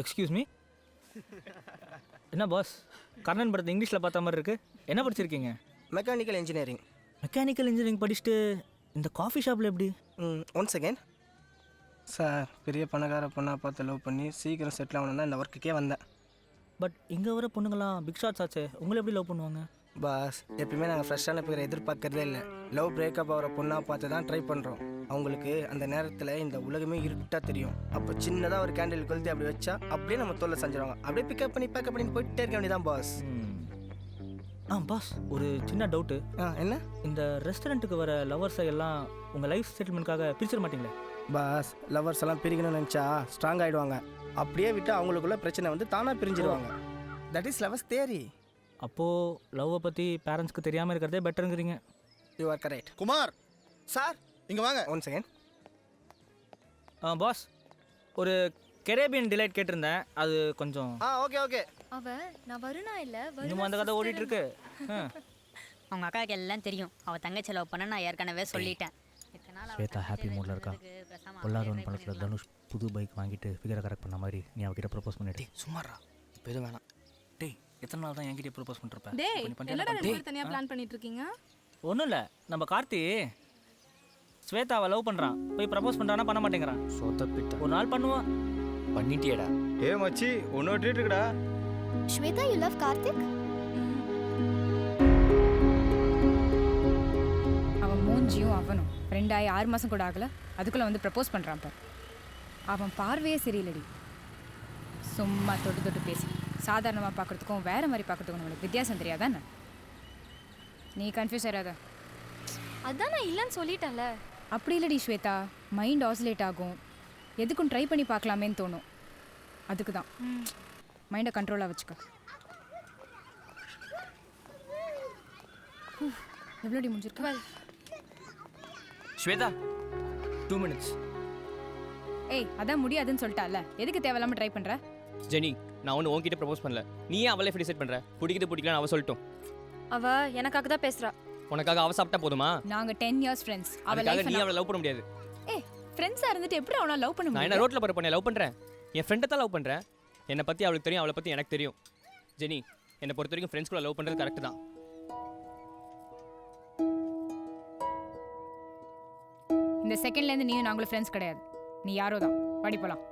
Excuse me. என்ன pass, Karnan படத்தை இங்கிலீஷில் பார்த்த மாதிரி இருக்கு. என்ன படிச்சிருக்கீங்க? Mechanical engineering. மெக்கானிக்கல் இன்ஜினியரிங் படிச்சுட்டு இந்த காஃபி ஷாப்பில் எப்படி? One second sir. பெரிய பணக்கார பொண்ணாக பார்த்து லவ் பண்ணி சீக்கிரம் செட்டில் ஆகணும் தான் இந்த ஒர்க்குக்கே வந்தேன். பட் இங்கே வர பொண்ணுங்களாம் பிக் ஷாட்ஸ் ஆச்சே, உங்களை எப்படி லவ் பண்ணுவாங்க? பாஸ், எப்பயுமே நாங்கள் ஃப்ரெஷ்ஷான பேரை எதிர்பார்க்கறதே இல்லை. லவ் பிரேக்கப் ஆகிற பொண்ணாக பார்த்து தான் ட்ரை பண்ணுறோம். அவங்களுக்கு அந்த நேரத்தில் இந்த உலகமே இருட்டாக தெரியும். அப்போ சின்னதாக ஒரு கேண்டில் கொளுத்தி அப்படி வச்சா அப்படியே நம்ம தோல்ல செஞ்சிருவாங்க. அப்படியே பிக்கப் பண்ணி பேக்கப் பண்ணி போயிட்டே இருக்க வேண்டியதான் பாஸ். பாஸ், ஒரு சின்ன டவுட்டு. என்ன? இந்த ரெஸ்டாரண்ட்டுக்கு வர லவர்ஸை எல்லாம் உங்கள் லைஃப் செட்டில்மெண்ட்காக பிரிச்சிட மாட்டீங்களே? பாஸ், லவர்ஸ் எல்லாம் பிரிக்கணும்னு நினச்சா ஸ்ட்ராங் ஆகிடுவாங்க. அப்படியே விட்டு அவங்களுக்குள்ள பிரச்சனை வந்து தானாக பிரிஞ்சிடுவாங்க. That is lovers theory. அப்போது லவ்வை பற்றி பேரண்ட்ஸ்க்கு தெரியாமல் இருக்கிறதே பெட்டருங்கிறீங்க. You are correct. Kumar sir இங்க வாங்க. One second. பாஸ், ஒரு கெரேபியன் டிலைட் கேட்டிருந்தேன், அது கொஞ்சம். Okay okay. நான் வருணா இல்லை, இன்னும் அந்த கதை ஓடிட்டு இருக்கு. அவங்க அக்காவுக்கு எல்லாம் தெரியும். அவள் தங்கச்சி லவ் பண்ண நான் ஏற்கனவே சொல்லிட்டேன். ஸ்வேதா ஹாப்பி மூடில் இருக்கா. பொல்லாதவன் படத்தில் தனுஷ் புது பைக் வாங்கிட்டு ஃபிகரை கரெக்ட் பண்ண மாதிரி நீ அவகிட்ட ப்ரப்போஸ் பண்ணிட்டு. சும்மாரா, இப்போ எதுவும் வேணாம். டேய், எத்தனை நாள் தான் என்கிட்ட ப்ரப்போஸ் பண்ணுறப்ப? தனியாக பிளான் பண்ணிட்டு இருக்கீங்க? ஒன்றும் இல்லை, நம்ம கார்த்தி ஸ்வேதாவை லவ் பண்ணுறான். போய் ப்ரப்போஸ் பண்ணுறான்னா பண்ண மாட்டேங்கிறான். சொத்தப்பிட்ட ஒரு நாள் பண்ணுவான். பண்ணிட்டியடா. மச்சி ஒன்று இருக்குடா. Shweta, you love Karthik? அவன் மூஞ்சியும் அவனும் ஃப்ரெண்டாகி 6 மாதம் கூட ஆகலை, அதுக்குள்ளே வந்து ப்ரப்போஸ் பண்ணுறான் பார். அவன் பார்வையே சரியில்லடி. சும்மா தொட்டு தொட்டு பேசி சாதாரணமாக பார்க்குறதுக்கும் வேறு மாதிரி பார்க்குறதுக்கும் நம்மளுக்கு வித்தியாசம் தெரியாதானே? நீ கன்ஃபியூஸ் ஆகாத. அதான் நான் இல்லைன்னு சொல்லிட்டேன்ல. அப்படி இல்லடி ஸ்வேதா, மைண்ட் ஆசிலேட் ஆகும். எதுக்கும் ட்ரை பண்ணி பார்க்கலாமேன்னு தோணும். அதுக்கு தான் மைண்டை கண்ட்ரோலாக வச்சுக்க. எவ்வளோடி முடிஞ்சிருக்கு? ஸ்வேதா 2 minutes. ஏய், அதான் முடியாதுன்னு சொல்லிட்டால, எதுக்கு தேவையில்லாமல் ட்ரை பண்ணுற? ஜெனி, நான் ஒன்று உன்கிட்ட ப்ரப்போஸ் பண்ணல. நீ ஏன் அவளே டிசைட் பண்ணுற? பிடிக்குது பிடிக்கலன்னு அவள் சொல்லட்டும். அவ எனக்காக தான் பேசுறா. உனக்காக அவள் சாப்பிட்டா போதுமா? நாங்கள் 10 years ஃப்ரெண்ட்ஸ். அவளுக்காக நீ அவளை லவ் பண்ண முடியாது. ஏய், ஃப்ரெண்ட்ஸாக இருந்துட்டு எப்படி அவனை லவ் பண்ண நான் முடியும்? என்ன ரோட்டில் போகிற பொண்ணை லவ் பண்ணுறேன்? என் ஃப்ரெண்டை தான் லவ் பண்ணுறேன். என்னை பற்றி அவளுக்கு தெரியும், அவளை பற்றி எனக்கு தெரியும். ஜெனி, என்னை பொறுத்த வரைக்கும் ஃப்ரெண்ட்ஸ் கூட லவ் பண்ணுறது கரெக்ட் தான். இந்த செகண்ட்லேருந்து நீயும் நாங்களும் ஃப்ரெண்ட்ஸ் கிடையாது. நீ யாரோ தான். படி போலாம்.